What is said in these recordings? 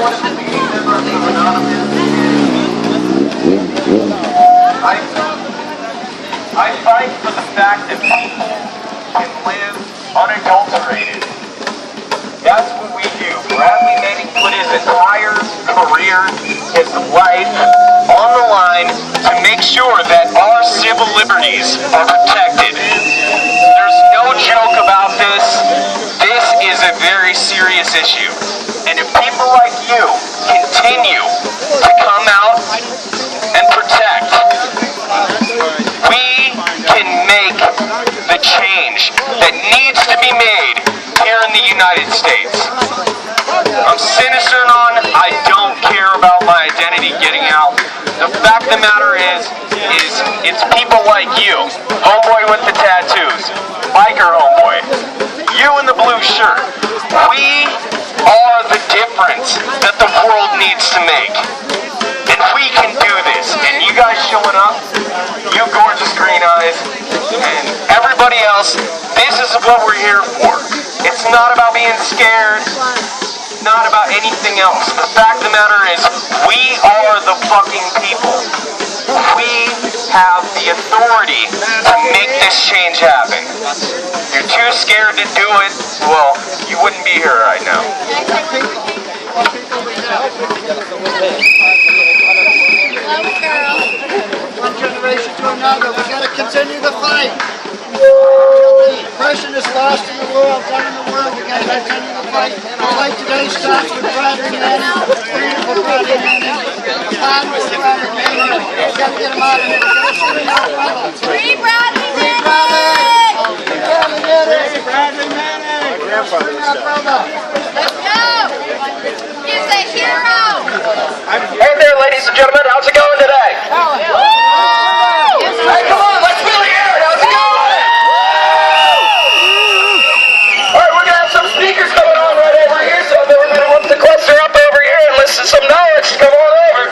I fight for the fact that people can live unadulterated. That's what we do. Bradley Manning put his entire career, his life, on the line to make sure that our civil liberties are protected. There's no joke about this. This is a very serious issue. And if people like you continue to come out and protect, we can make the change that needs to be made here in the United States. I'm sinister on, I don't care about my identity getting out. The fact of the matter is it's people like you, homeboy with the tattoos, biker homeboy, you in the blue shirt. We are the difference that the world needs to make. And we can do this. And you guys showing up, you gorgeous green eyes, and everybody else, this is what we're here for. It's not about being scared, not about anything else. The fact of the matter is, we are the fucking people. We have the authority to make this change happen. If you're too scared to do it, well, you wouldn't be here right now. One generation to another, we got to continue the fight. Depression is lost in the world, done in the world, we got to continue the fight. The fight today starts with Bradley Manning, freedom for Bradley Manning, time for Bradley Manning. We got to get him out of here. We got to shoot him out, brother. Free Bradley Free Manning! Bradley Manning! Free Bradley Manning! My grandfather was dead. Let's go! He's a hero! Hey there, ladies and gentlemen, how's it going today? Hey, come on, let's feel the air. How's it going? All right, we're going to have some speakers coming on right over here, so if everybody wants to cluster up over here and listen to some knowledge, come on over.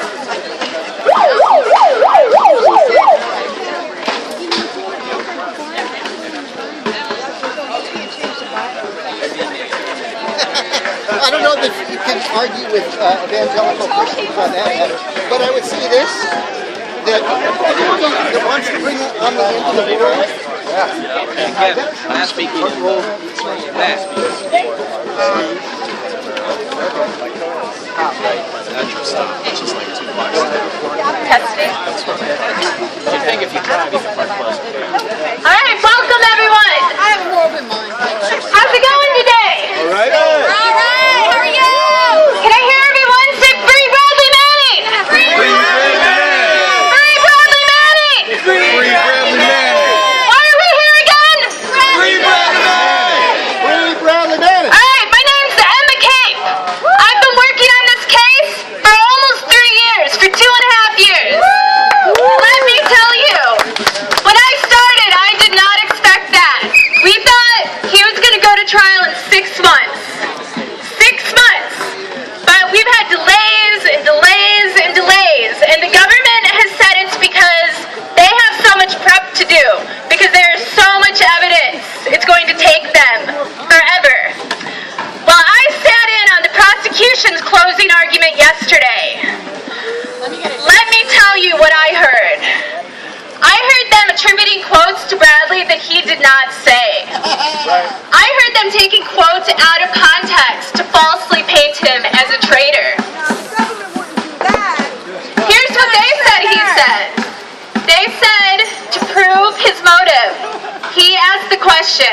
I don't know that you can argue with evangelical Christians on that matter, but I would say this, that the ones who bring it on the end of the world, Again, last week we didn't roll that. Presidential stop, which is like $2. Testing. I think if you drive, you can park closer. Alright, welcome everyone! How's it going today? All right. Alright, how are you? Can I hear everyone say Free Bradley Manning? Free Bradley Manning! Free Bradley Manning! Free Bradley Manning! Why are we here again? Free Bradley Manning! Free Bradley Manning! Alright, my name's Emma Cape. I've been working on this case for almost 3 years, for 2.5 years. Let me tell you, when I started, I did not expect that. We thought he was going to go to trial in 6 months. 6 months. But we've had delays and delays and delays. And the government has said it's because they have so much prep to do. Because there's so much evidence. It's going to take them forever. Well, I sat in on the prosecution's closing argument yesterday. Let me tell you what I heard. I heard them attributing quotes to Bradley that he did not say. I heard them taking quotes out of context to falsely paint him as a traitor. Here's what they said he said. They said to prove his motive, he asked the question,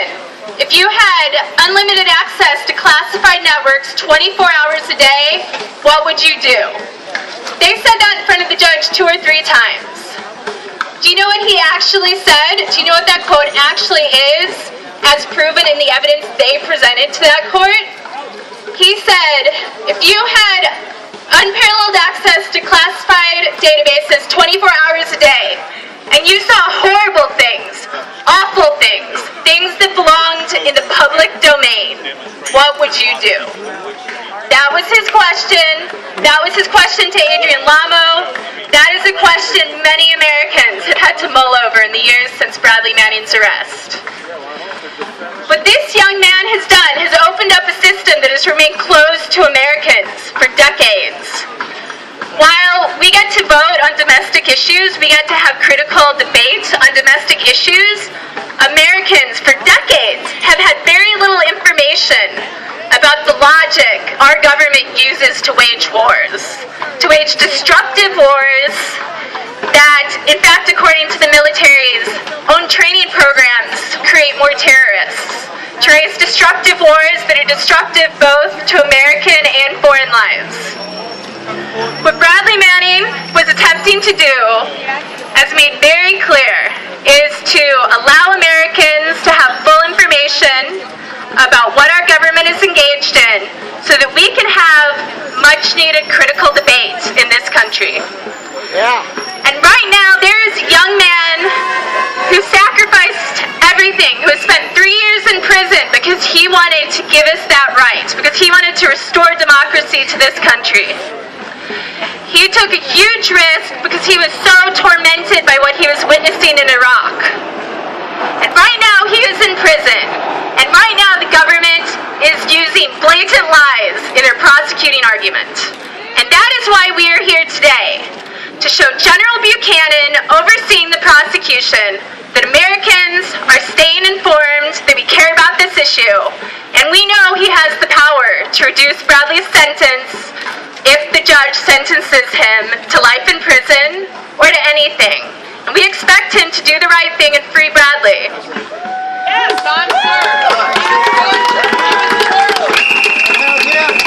if you had unlimited access to classified networks 24 hours a day, what would you do? They said that in front of the judge 2 or 3 times. Do you know what he actually said? Do you know what that quote actually is, as proven in the evidence they presented to that court? He said, if you had unparalleled access to classified databases 24 hours a day, and you saw horrible things, awful things, things that belonged in the public domain, what would you do? That was his question. That was his question to Adrian Lamo. That is a question many Americans have had to mull over in the years since Bradley Manning's arrest. What this young man has done has opened up a system nation that has remained closed to Americans for decades. While we get to vote on domestic issues, we get to have critical debate on domestic issues, Americans for decades have had very little information about the logic our government uses to wage wars, to wage destructive wars that, in fact, according to the military's own training programs, create more terrorists, to raise destructive wars that are destructive both to American and foreign lives. What Bradley Manning was attempting to do, as made very clear, is to allow Americans to have full information about what our government is engaged in so that we can have much needed critical debate in this country. And right now there is a young man who sacrificed everything, who has spent 3 years in prison because he wanted to give us that right, because he wanted to restore democracy to this country. He took a huge risk because he was so tormented by what he was witnessing in Iraq. And right now he is in prison. And right now the government is using blatant lies in their prosecuting argument. And that is why we are here today, to show General Buchanan overseeing the prosecution that Americans are staying informed, that we care about this issue. And we know he has the power to reduce Bradley's sentence if the judge sentences him to life in prison or to anything. And we expect him to do the right thing and free Bradley. Yes, I'm served.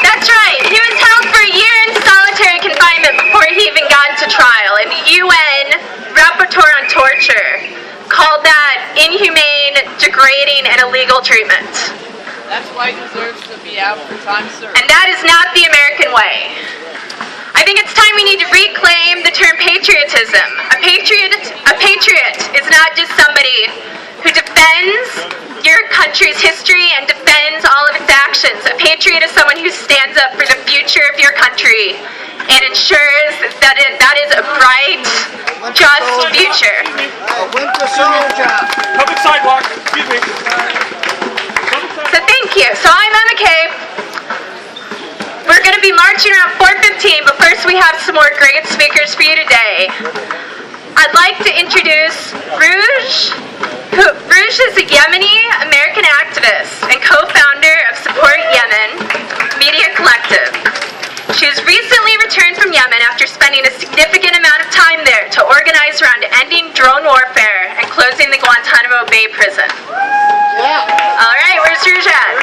That's right. He was held for a year in solitary confinement before he even got to trial. And the UN Rapporteur on Torture called that inhumane, degrading, and illegal treatment. That's why he deserves to be out for time served. And that is not the American way. I think it's time we need to reclaim the term patriotism. A patriot is not just somebody who defends your country's history and defends all of its actions. A patriot is someone who stands up for the future of your country and ensures that that is a bright, just future. Public sidewalk, excuse me. So thank you. So I'm Emma Kay. We're going to be marching around 4:15, but first we have some more great speakers for you today. I'd like to introduce Rouge. Rouge is a Yemeni American activist and co-founder of Support Yemen Media Collective. She has recently returned from Yemen after spending a significant amount of time there to organize around ending drone warfare and closing the Guantanamo Bay prison. All right, where's Rouge at?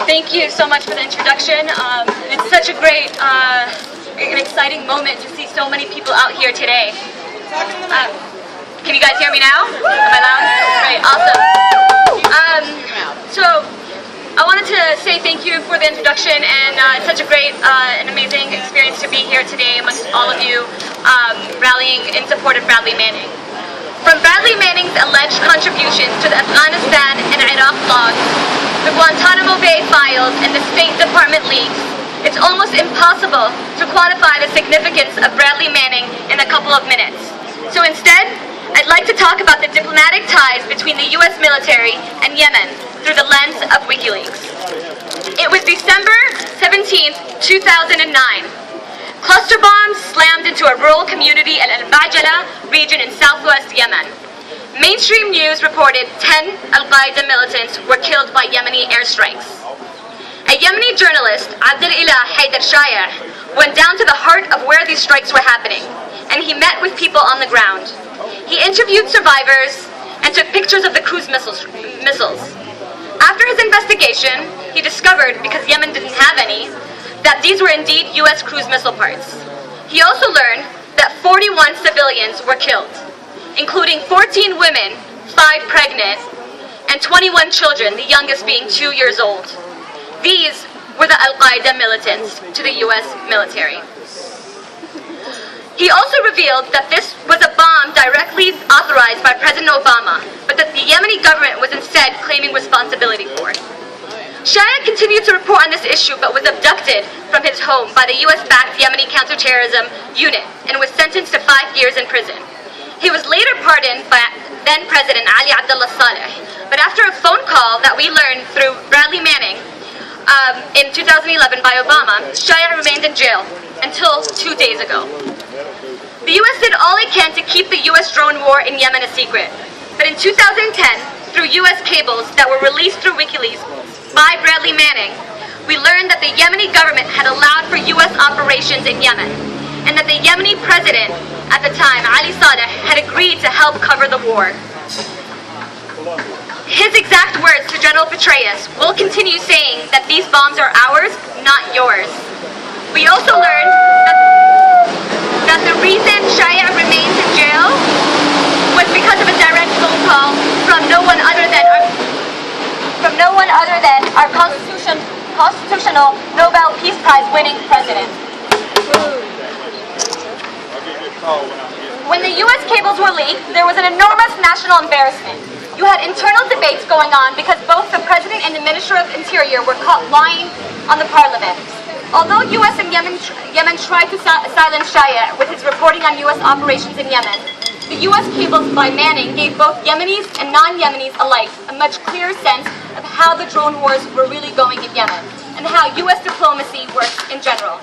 Thank you so much for the introduction. It's such a great, an exciting moment to see so many people out here today. Can you guys hear me now? Am I loud? Great, awesome. So I wanted to say thank you for the introduction, and it's such a great and amazing experience to be here today amongst all of you rallying in support of Bradley Manning. From Bradley Manning's alleged contributions to the Afghanistan and Iraq logs, the Guantanamo Bay files, and the State Department leaks, it's almost impossible to quantify the significance of Bradley Manning in a couple of minutes. So instead, I'd like to talk about the diplomatic ties between the U.S. military and Yemen through the lens of WikiLeaks. It was December 17th, 2009. Cluster bombs slammed into a rural community in Al-Bajala region in southwest Yemen. Mainstream news reported 10 Al-Qaeda militants were killed by Yemeni airstrikes. A Yemeni journalist, Abdel-Ilah Haider-Shayar, went down to the heart of where these strikes were happening, and he met with people on the ground. He interviewed survivors and took pictures of the cruise missiles. After his investigation, he discovered, because Yemen didn't have any, that these were indeed U.S. cruise missile parts. He also learned that 41 civilians were killed, including 14 women, 5 pregnant, and 21 children, the youngest being 2 years old. These were the Al-Qaeda militants to the U.S. military. He also revealed that this was a bomb directly authorized by President Obama, but that the Yemeni government was instead claiming responsibility for it. Shayar continued to report on this issue, but was abducted from his home by the U.S.-backed Yemeni counterterrorism unit and was sentenced to 5 years in prison. He was later pardoned by then President Ali Abdullah Saleh, but after a phone call that we learned through Bradley Manning in 2011 by Obama, Shaya remained in jail until 2 days ago. The U.S. did all it can to keep the U.S. drone war in Yemen a secret, but in 2010, through U.S. cables that were released through WikiLeaks by Bradley Manning, we learned that the Yemeni government had allowed for U.S. operations in Yemen, and that the Yemeni president at the time, Ali Saleh, had agreed to help cover the war. His exact words to General Petraeus will continue saying that these bombs are ours, not yours. We also learned that the reason Shaya remains in jail was because of a direct phone call from no one other than our constitutional Nobel Peace Prize winning president. When the U.S. cables were leaked, there was an enormous national embarrassment. You had internal debates going on because both the President and the Minister of Interior were caught lying on the Parliament. Although U.S. and Yemen tried to silence Shaya with his reporting on U.S. operations in Yemen, the U.S. cables by Manning gave both Yemenis and non-Yemenis alike a much clearer sense of how the drone wars were really going in Yemen, and how U.S. diplomacy works in general.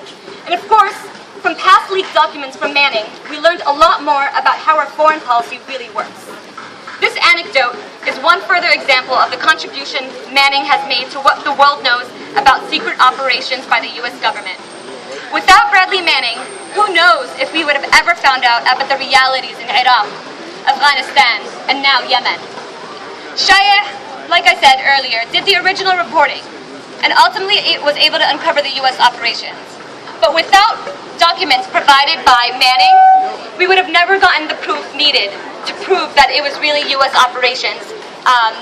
And of course, from past leaked documents from Manning, we learned a lot more about how our foreign policy really works. This anecdote is one further example of the contribution Manning has made to what the world knows about secret operations by the U.S. government. Without Bradley Manning, who knows if we would have ever found out about the realities in Iraq, Afghanistan, and now Yemen. Shaya, like I said earlier, did the original reporting, and ultimately it was able to uncover the U.S. operations. But without documents provided by Manning, we would have never gotten the proof needed to prove that it was really U.S. operations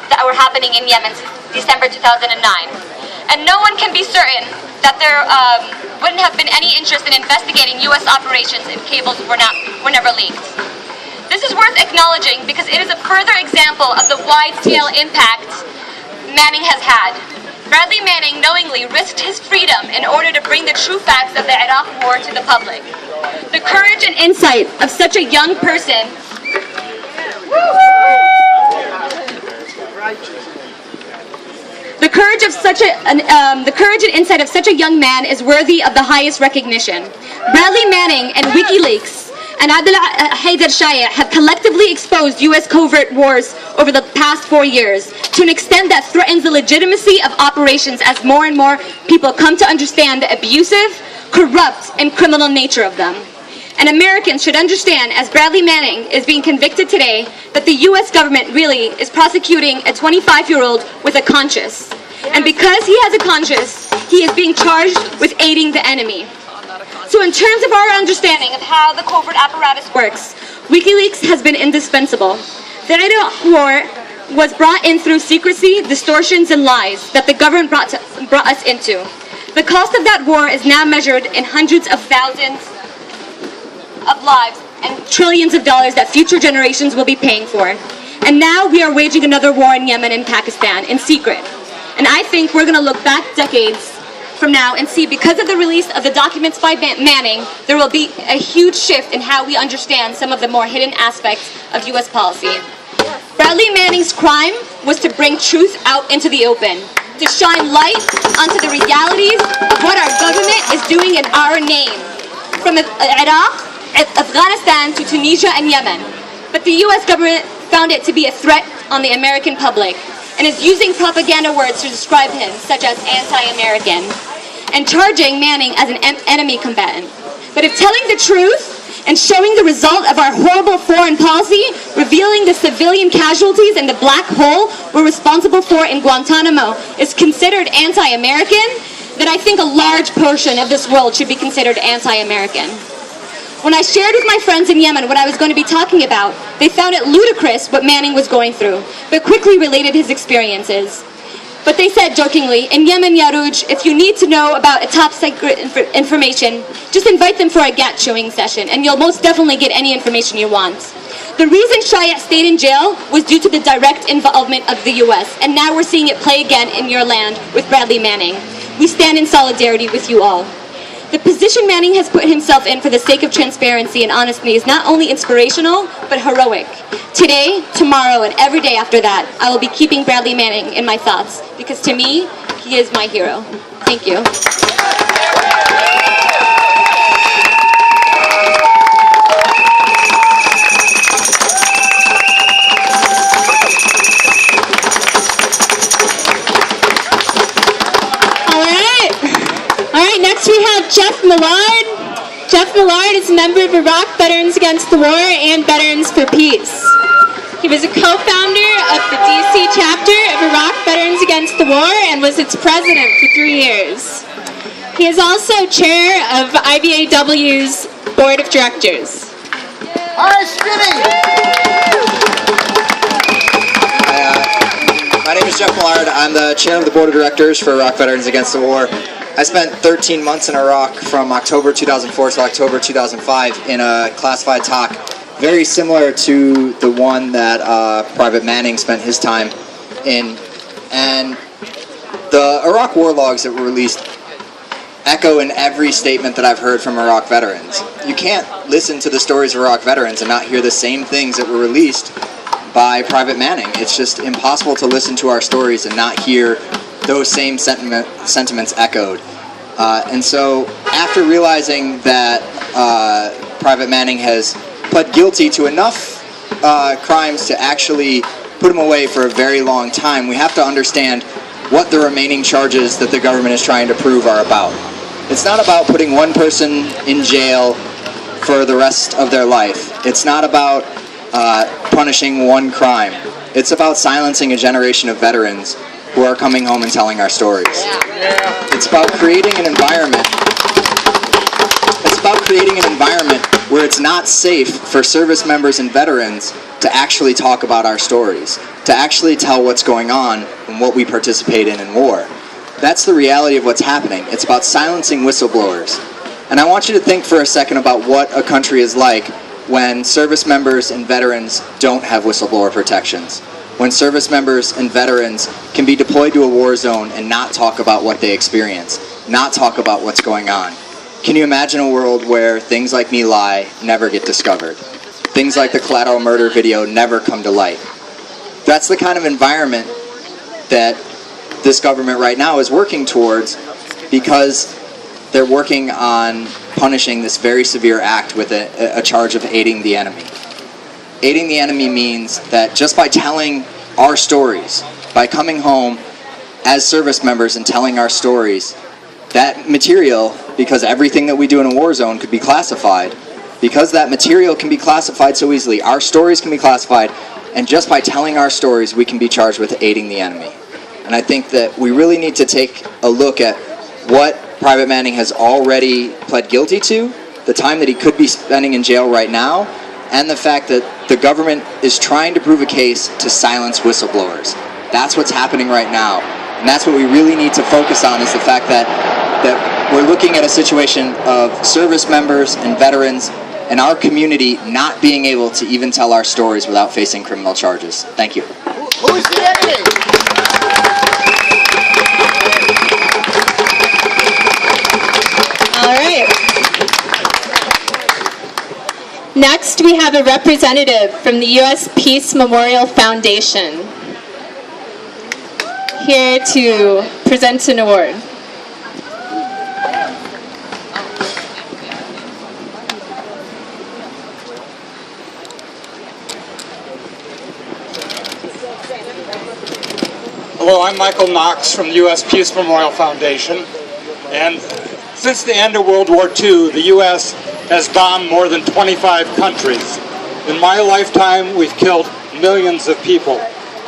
that were happening in Yemen since December 2009. And no one can be certain that there wouldn't have been any interest in investigating U.S. operations if cables were never leaked. This is worth acknowledging because it is a further example of the wide-scale impact Manning has had. Bradley Manning knowingly risked his freedom in order to bring the true facts of the Iraq war to the public. The courage and insight of such a young person The courage and insight of such a young man is worthy of the highest recognition. Bradley Manning and WikiLeaks and Abdullah Haider Shaya have collectively exposed U.S. covert wars over the past 4 years to an extent that threatens the legitimacy of operations as more and more people come to understand the abusive, corrupt, and criminal nature of them. And Americans should understand, as Bradley Manning is being convicted today, that the U.S. government really is prosecuting a 25-year-old with a conscience. And because he has a conscience, he is being charged with aiding the enemy. So in terms of our understanding of how the covert apparatus works, WikiLeaks has been indispensable. The Iraq war was brought in through secrecy, distortions, and lies that the government brought us into. The cost of that war is now measured in hundreds of thousands of lives and trillions of dollars that future generations will be paying for. And now we are waging another war in Yemen and Pakistan in secret. And I think we're going to look back decades from now and see, because of the release of the documents by Manning, there will be a huge shift in how we understand some of the more hidden aspects of U.S. policy. Bradley Manning's crime was to bring truth out into the open, to shine light onto the realities of what our government is doing in our name, from Iraq, Afghanistan to Tunisia and Yemen. But the U.S. government found it to be a threat on the American public and is using propaganda words to describe him, such as anti-American, and charging Manning as an enemy combatant. But if telling the truth and showing the result of our horrible foreign policy, revealing the civilian casualties and the black hole we're responsible for in Guantanamo is considered anti-American, then I think a large portion of this world should be considered anti-American. When I shared with my friends in Yemen what I was going to be talking about, they found it ludicrous what Manning was going through, but quickly related his experiences. But they said jokingly, in Yemen, Yarouj, if you need to know about a top secret information, just invite them for a gat chewing session, and you'll most definitely get any information you want. The reason Shaya stayed in jail was due to the direct involvement of the U.S., and now we're seeing it play again in your land with Bradley Manning. We stand in solidarity with you all. The position Manning has put himself in for the sake of transparency and honesty is not only inspirational, but heroic. Today, tomorrow, and every day after that, I will be keeping Bradley Manning in my thoughts, because to me, he is my hero. Thank you. Next we have Jeff Millard. Jeff Millard is a member of Iraq Veterans Against the War and Veterans for Peace. He was a co-founder of the DC chapter of Iraq Veterans Against the War and was its president for 3 years. He is also chair of IVAW's Board of Directors. All right, Skinny! My name is Jeff Millard. I'm the chair of the Board of Directors for Iraq Veterans Against the War. I spent 13 months in Iraq from October 2004 to October 2005 in a classified talk, very similar to the one that Private Manning spent his time in. And the Iraq war logs that were released echo in every statement that I've heard from Iraq veterans. You can't listen to the stories of Iraq veterans and not hear the same things that were released by Private Manning. It's just impossible to listen to our stories and not hear those same sentiments echoed. And so after realizing that Private Manning has pled guilty to enough crimes to actually put him away for a very long time, we have to understand what the remaining charges that the government is trying to prove are about. It's not about putting one person in jail for the rest of their life. It's not about punishing one crime. It's about silencing a generation of veterans who are coming home and telling our stories. It's about creating an environment. It's about creating an environment where it's not safe for service members and veterans to actually talk about our stories, to actually tell what's going on and what we participate in war. That's the reality of what's happening. It's about silencing whistleblowers. And I want you to think for a second about what a country is like when service members and veterans don't have whistleblower protections. When service members and veterans can be deployed to a war zone and not talk about what they experience, not talk about what's going on. Can you imagine a world where things like Me Lie never get discovered? Things like the collateral murder video never come to light? That's the kind of environment that this government right now is working towards, because they're working on punishing this very severe act with a charge of aiding the enemy. Aiding the enemy means that just by telling our stories, by coming home as service members and telling our stories, that material, because everything that we do in a war zone could be classified, because that material can be classified so easily, our stories can be classified, and just by telling our stories, we can be charged with aiding the enemy. And I think that we really need to take a look at what Private Manning has already pled guilty to, the time that he could be spending in jail right now, and the fact that the government is trying to prove a case to silence whistleblowers. That's what's happening right now. And that's what we really need to focus on, is the fact that we're looking at a situation of service members and veterans and our community not being able to even tell our stories without facing criminal charges. Thank you. Who's the enemy? All right. Next, we have a representative from the U.S. Peace Memorial Foundation here to present an award. Hello, I'm Michael Knox from the U.S. Peace Memorial Foundation, and since the end of World War II, the U.S. has bombed more than 25 countries. In my lifetime, we've killed millions of people.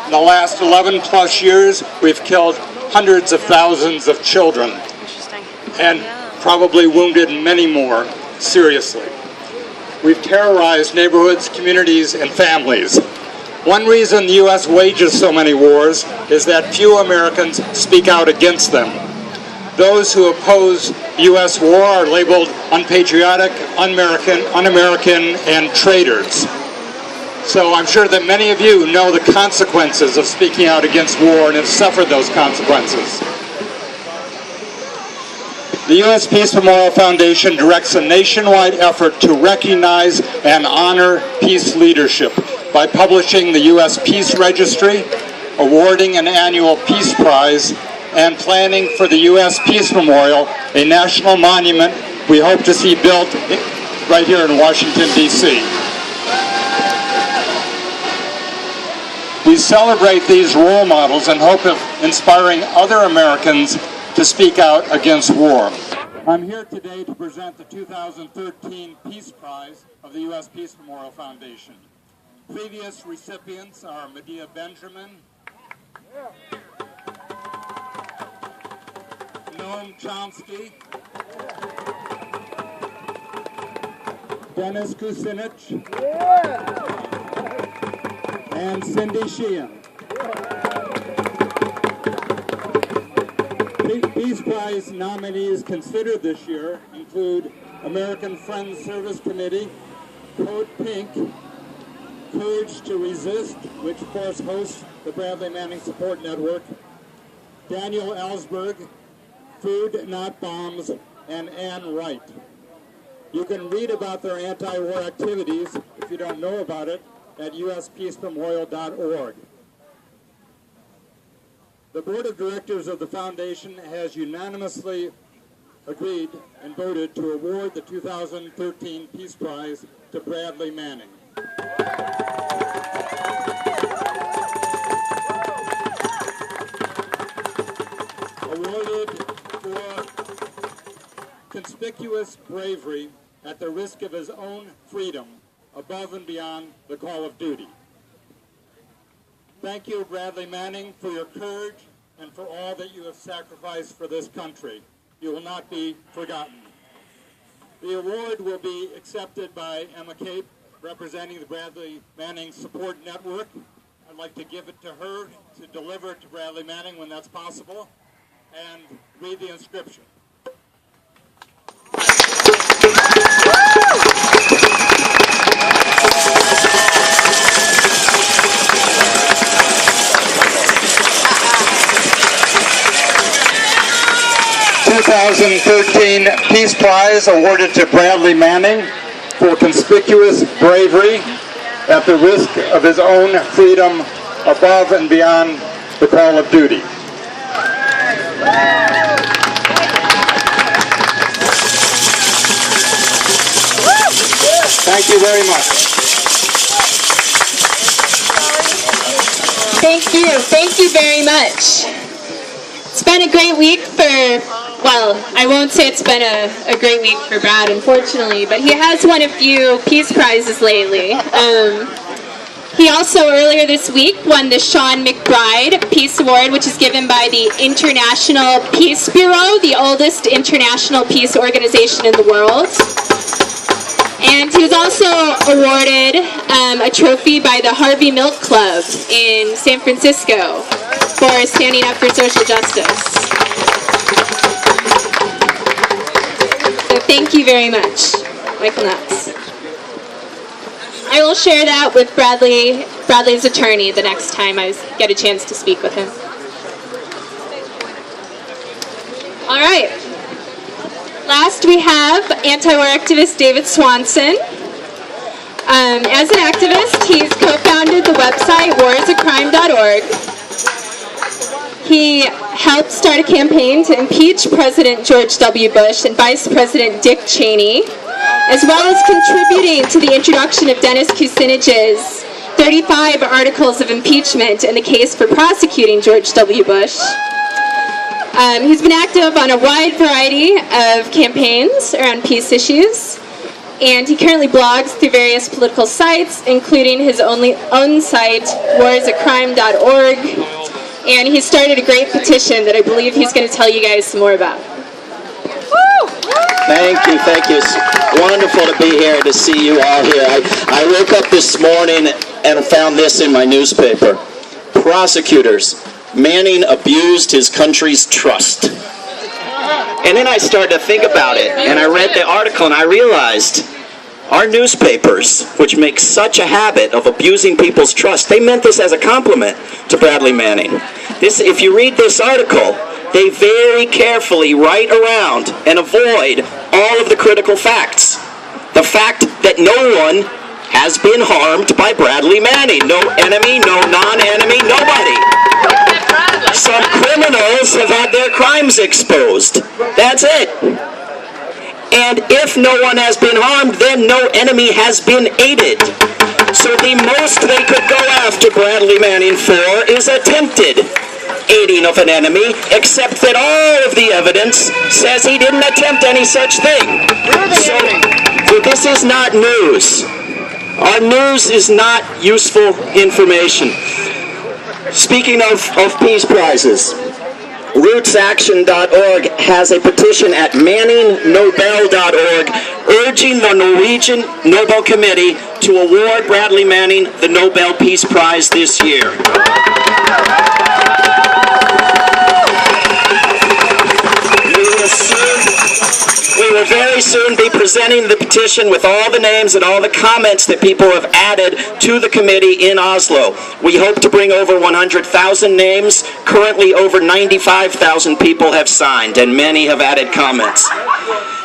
In the last 11 plus years, we've killed hundreds of thousands of children, and probably wounded many more seriously. We've terrorized neighborhoods, communities, and families. One reason the U.S. wages so many wars is that few Americans speak out against them. Those who oppose U.S. war are labeled unpatriotic, un-American, and traitors. So I'm sure that many of you know the consequences of speaking out against war and have suffered those consequences. The U.S. Peace Memorial Foundation directs a nationwide effort to recognize and honor peace leadership by publishing the U.S. Peace Registry, awarding an annual Peace Prize, and planning for the U.S. Peace Memorial, a national monument we hope to see built right here in Washington, D.C. We celebrate these role models and hope of inspiring other Americans to speak out against war. I'm here today to present the 2013 Peace Prize of the U.S. Peace Memorial Foundation. Previous recipients are Medea Benjamin, Noam Chomsky, Dennis Kucinich, and Cindy Sheehan. Peace Prize nominees considered this year include American Friends Service Committee, Code Pink, Courage to Resist, which of course hosts the Bradley Manning Support Network, Daniel Ellsberg, Food Not Bombs, and Ann Wright. You can read about their anti-war activities, if you don't know about it, at uspeacememorial.org. The Board of Directors of the Foundation has unanimously agreed and voted to award the 2013 Peace Prize to Bradley Manning. Awarded for conspicuous bravery at the risk of his own freedom above and beyond the call of duty. Thank you, Bradley Manning, for your courage and for all that you have sacrificed for this country. You will not be forgotten. The award will be accepted by Emma Cape, representing the Bradley Manning Support Network. I'd like to give it to her to deliver it to Bradley Manning when that's possible, and read the inscription. 2013 Peace Prize awarded to Bradley Manning for conspicuous bravery at the risk of his own freedom above and beyond the call of duty. Thank you very much. Thank you very much. It's been a great week for, well, I won't say it's been a great week for Brad, unfortunately, but he has won a few Peace Prizes lately. He also, earlier this week, won the Sean McBride Peace Award, which is given by the International Peace Bureau, the oldest international peace organization in the world. And he was also awarded a trophy by the Harvey Milk Club in San Francisco for standing up for social justice. So thank you very much, Michael Knox. I will share that with Bradley's attorney the next time I get a chance to speak with him. All right. Last we have anti-war activist David Swanson. As an activist, he's co-founded the website warisacrime.org. He helped start a campaign to impeach President George W. Bush and Vice President Dick Cheney, as well as contributing to the introduction of Dennis Kucinich's 35 articles of impeachment in the case for prosecuting George W. Bush. He's been active on a wide variety of campaigns around peace issues, and he currently blogs through various political sites, including his own site, warisacrime.org, and he started a great petition that I believe he's going to tell you guys some more about. Thank you. It's wonderful to be here, to see you all here. I woke up this morning and found this in my newspaper. Prosecutors. Manning abused his country's trust. And then I started to think about it, and I read the article, and I realized our newspapers, which make such a habit of abusing people's trust, they meant this as a compliment to Bradley Manning. If you read this article, they very carefully write around and avoid all of the critical facts. The fact that no one has been harmed by Bradley Manning. No enemy, no non-enemy, nobody. Some criminals have had their crimes exposed. That's it. And if no one has been harmed, then no enemy has been aided. So the most they could go after Bradley Manning for is attempted aiding of an enemy, except that all of the evidence says he didn't attempt any such thing. So this is not news. Our news is not useful information. Speaking of peace prizes, rootsaction.org has a petition at manningnobel.org urging the Norwegian Nobel Committee to award Bradley Manning the Nobel Peace Prize this year. We will very soon be presenting the petition with all the names and all the comments that people have added to the committee in Oslo. We hope to bring over 100,000 names. Currently, over 95,000 people have signed, and many have added comments.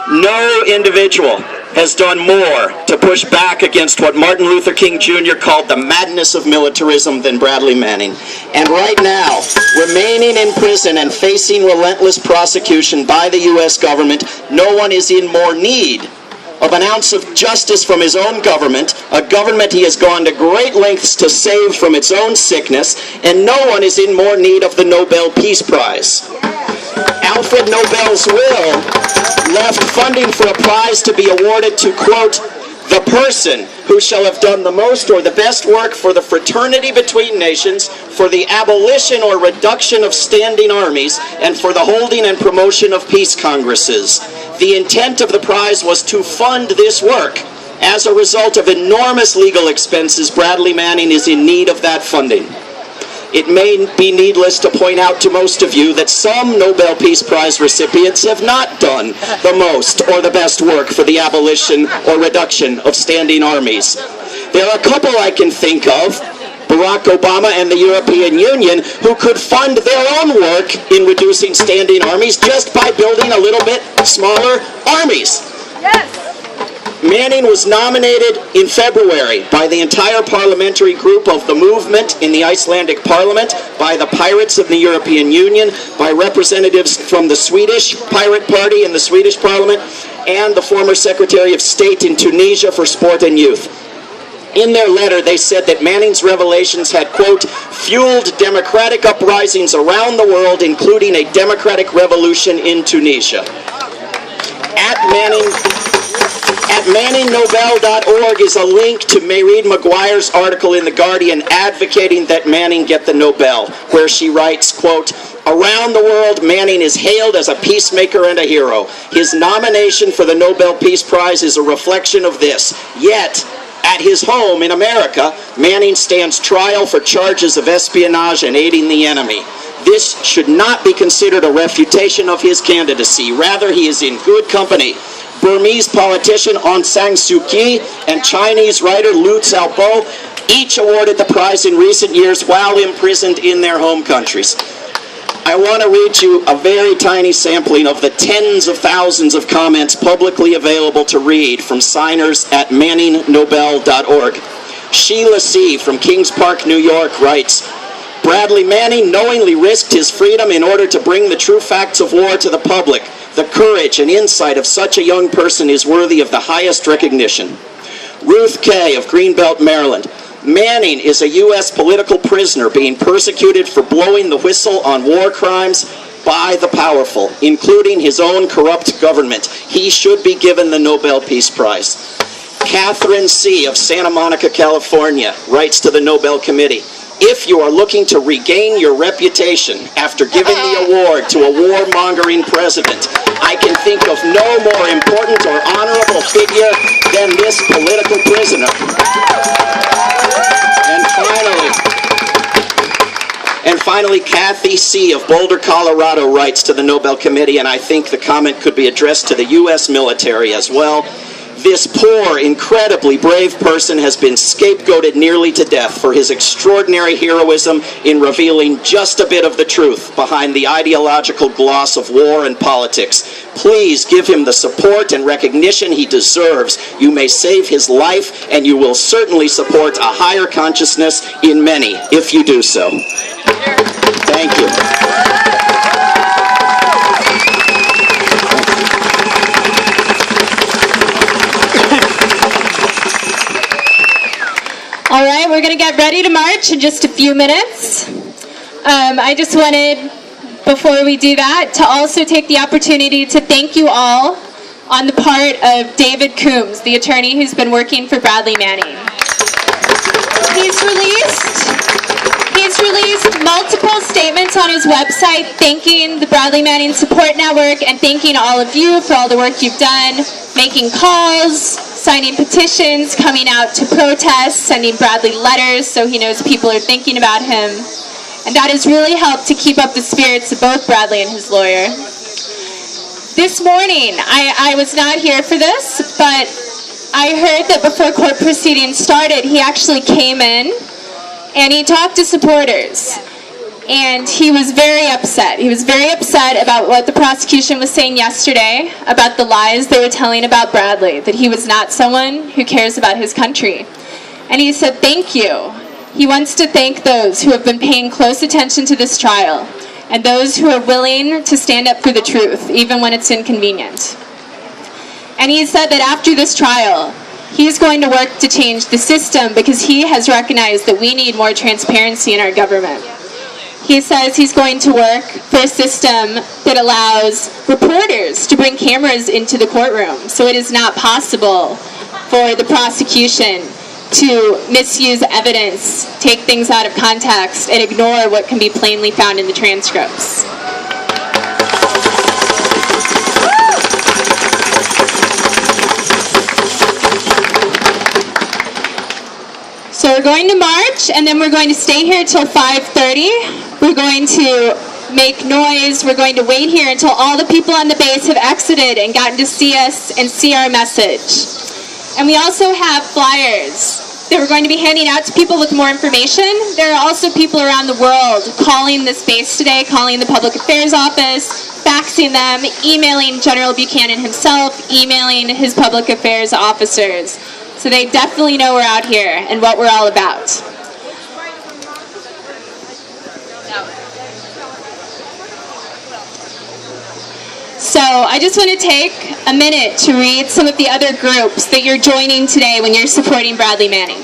No individual has done more to push back against what Martin Luther King Jr. called the madness of militarism than Bradley Manning. And right now, remaining in prison and facing relentless prosecution by the U.S. government, no one is in more need of an ounce of justice from his own government, a government he has gone to great lengths to save from its own sickness, and no one is in more need of the Nobel Peace Prize. Alfred Nobel's will left funding for a prize to be awarded to, quote, the person who shall have done the most or the best work for the fraternity between nations, for the abolition or reduction of standing armies, and for the holding and promotion of peace congresses. The intent of the prize was to fund this work. As a result of enormous legal expenses, Bradley Manning is in need of that funding. It may be needless to point out to most of you that some Nobel Peace Prize recipients have not done the most or the best work for the abolition or reduction of standing armies. There are a couple I can think of, Barack Obama and the European Union, who could fund their own work in reducing standing armies just by building a little bit smaller armies. Yes. Manning was nominated in February by the entire parliamentary group of the movement in the Icelandic parliament, by the pirates of the European Union, by representatives from the Swedish Pirate Party in the Swedish parliament, and the former Secretary of State in Tunisia for Sport and Youth. In their letter, they said that Manning's revelations had, quote, fueled democratic uprisings around the world, including a democratic revolution in Tunisia. At manningnobel.org is a link to Mairead Maguire's article in The Guardian advocating that Manning get the Nobel, where she writes, quote, around the world, Manning is hailed as a peacemaker and a hero. His nomination for the Nobel Peace Prize is a reflection of this. Yet, at his home in America, Manning stands trial for charges of espionage and aiding the enemy. This should not be considered a refutation of his candidacy. Rather, he is in good company. Burmese politician Aung San Suu Kyi and Chinese writer Liu Xiaobo each awarded the prize in recent years while imprisoned in their home countries. I want to read you a very tiny sampling of the tens of thousands of comments publicly available to read from signers at manningnobel.org. Sheila C. from Kings Park, New York writes, Bradley Manning knowingly risked his freedom in order to bring the true facts of war to the public. The courage and insight of such a young person is worthy of the highest recognition. Ruth K. of Greenbelt, Maryland. Manning is a U.S. political prisoner being persecuted for blowing the whistle on war crimes by the powerful, including his own corrupt government. He should be given the Nobel Peace Prize. Catherine C. of Santa Monica, California, writes to the Nobel Committee, if you are looking to regain your reputation after giving the award to a warmongering president, I can think of no more important or honorable figure than this political prisoner. And finally, Kathy C. of Boulder, Colorado writes to the Nobel Committee, and I think the comment could be addressed to the U.S. military as well. This poor, incredibly brave person has been scapegoated nearly to death for his extraordinary heroism in revealing just a bit of the truth behind the ideological gloss of war and politics. Please give him the support and recognition he deserves. You may save his life, and you will certainly support a higher consciousness in many if you do so. Thank you. All right, we're going to get ready to march in just a few minutes. I just wanted, before we do that, to also take the opportunity to thank you all on the part of David Coombs, the attorney who's been working for Bradley Manning. He's released multiple statements on his website thanking the Bradley Manning Support Network and thanking all of you for all the work you've done, making calls, signing petitions, coming out to protest, sending Bradley letters so he knows people are thinking about him. And that has really helped to keep up the spirits of both Bradley and his lawyer. This morning, I was not here for this, but I heard that before court proceedings started, he actually came in and he talked to supporters. And he was very upset. He was very upset about what the prosecution was saying yesterday, about the lies they were telling about Bradley, that he was not someone who cares about his country. And he said, thank you. He wants to thank those who have been paying close attention to this trial and those who are willing to stand up for the truth, even when it's inconvenient. And he said that after this trial, he's going to work to change the system because he has recognized that we need more transparency in our government. He says he's going to work for a system that allows reporters to bring cameras into the courtroom so it is not possible for the prosecution to misuse evidence, take things out of context, and ignore what can be plainly found in the transcripts. So we're going to march, and then we're going to stay here till 5:30. We're going to make noise. We're going to wait here until all the people on the base have exited and gotten to see us and see our message. And we also have flyers that we're going to be handing out to people with more information. There are also people around the world calling this base today, calling the Public Affairs Office, faxing them, emailing General Buchanan himself, emailing his public affairs officers. So they definitely know we're out here and what we're all about. So I just want to take a minute to read some of the other groups that you're joining today when you're supporting Bradley Manning.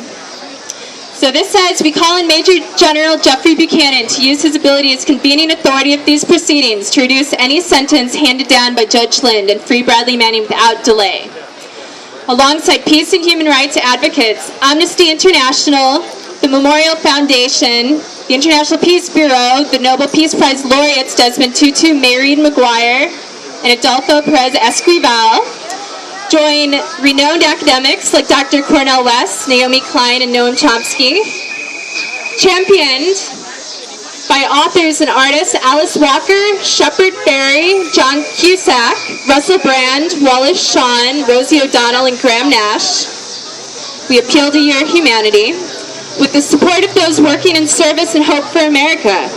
So this says, we call on Major General Jeffrey Buchanan to use his ability as convening authority of these proceedings to reduce any sentence handed down by Judge Lind and free Bradley Manning without delay. Alongside peace and human rights advocates, Amnesty International, the Memorial Foundation, the International Peace Bureau, the Nobel Peace Prize laureates Desmond Tutu, Maureen Maguire, and Adolfo Perez Esquivel, join renowned academics like Dr. Cornel West, Naomi Klein, and Noam Chomsky, championed by authors and artists Alice Walker, Shepard Fairey, John Cusack, Russell Brand, Wallace Shawn, Rosie O'Donnell, and Graham Nash. We appeal to your humanity. With the support of those working in service and hope for America,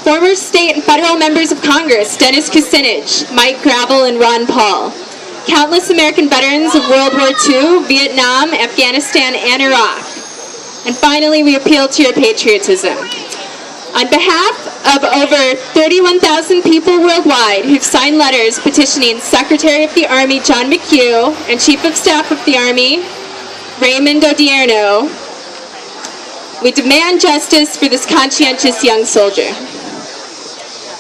former state and federal members of Congress, Dennis Kucinich, Mike Gravel, and Ron Paul, countless American veterans of World War II, Vietnam, Afghanistan, and Iraq. And finally, we appeal to your patriotism. On behalf of over 31,000 people worldwide who've signed letters petitioning Secretary of the Army John McHugh and Chief of Staff of the Army Raymond Odierno, we demand justice for this conscientious young soldier.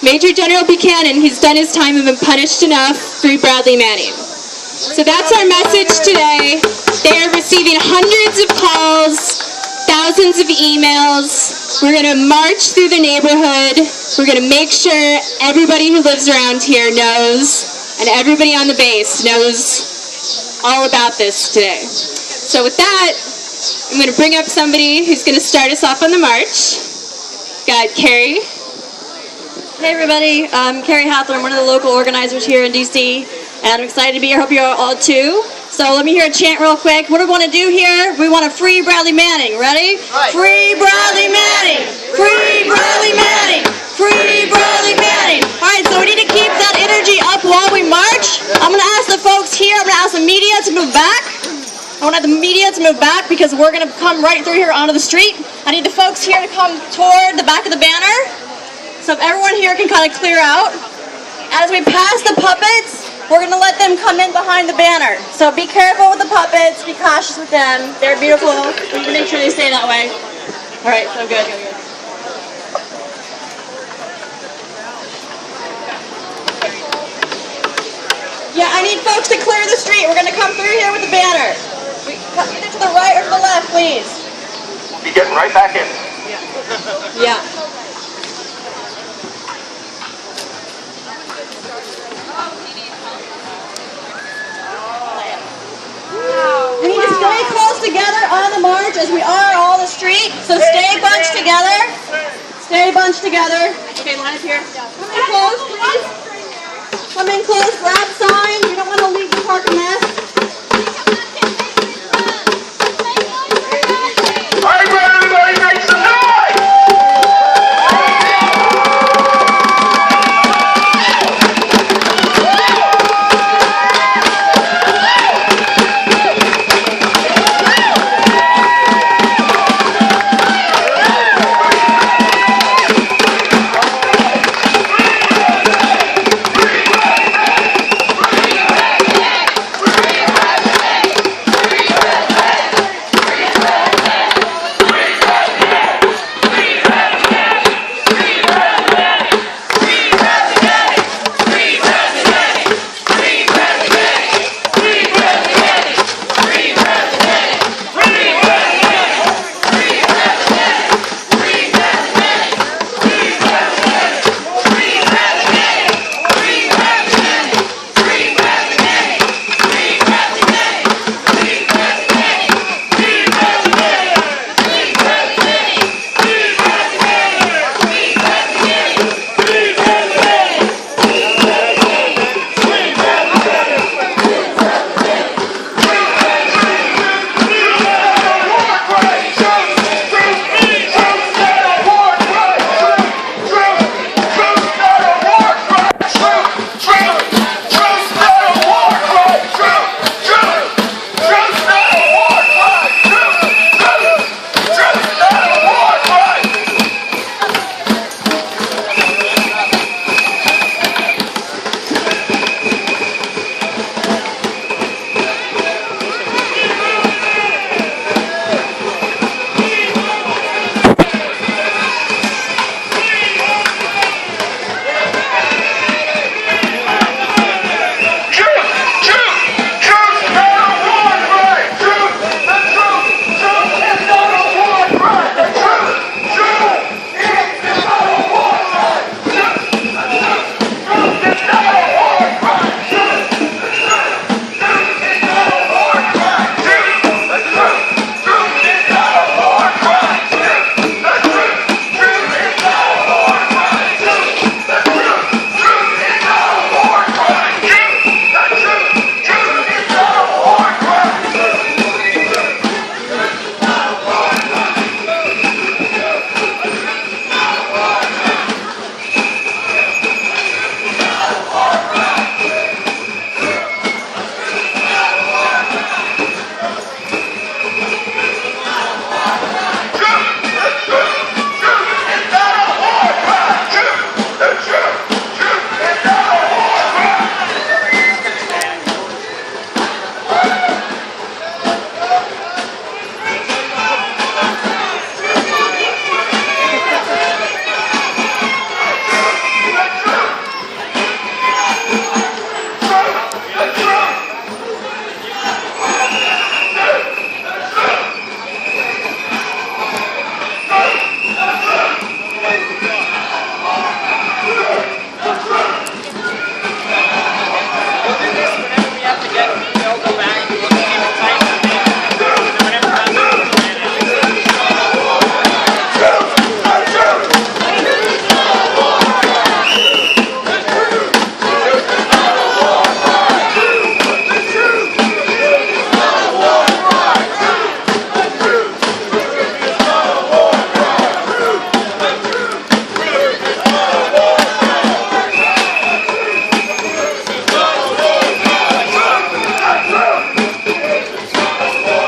Major General Buchanan, he's done his time and been punished enough. Free Bradley Manning. So that's our message today. They are receiving hundreds of calls, thousands of emails. We're going to march through the neighborhood. We're going to make sure everybody who lives around here knows, and everybody on the base knows all about this today. So with that, I'm going to bring up somebody who's going to start us off on the march. Got Carrie. Hey everybody, I'm Carrie Hathler. I'm one of the local organizers here in DC. and I'm excited to be here. Hope you're all too. So let me hear a chant real quick. What do we want to do here? We want to free Bradley Manning. Ready? Right. Free Bradley Manning! Free Bradley Manning! Free Bradley Manning! All right, so we need to keep that energy up while we march. I'm going to ask the folks here, I'm going to ask the media to move back. I want the media to move back because we're going to come right through here onto the street. I need the folks here to come toward the back of the banner. So if everyone here can kind of clear out. As we pass the puppets, we're going to let them come in behind the banner. So be careful with the puppets, be cautious with them. They're beautiful. We need to make sure they stay that way. All right, so good. Yeah, I need folks to clear the street. We're going to come through here with the banner. Come either to the right or to the left, please. Be getting right back in. Yeah. We need to stay close together on the march as we are all the street. So stay bunched together. Stay bunched together. Okay, line up here. Come in close, please. Come in close, grab signs. We don't want to leave the park a mess.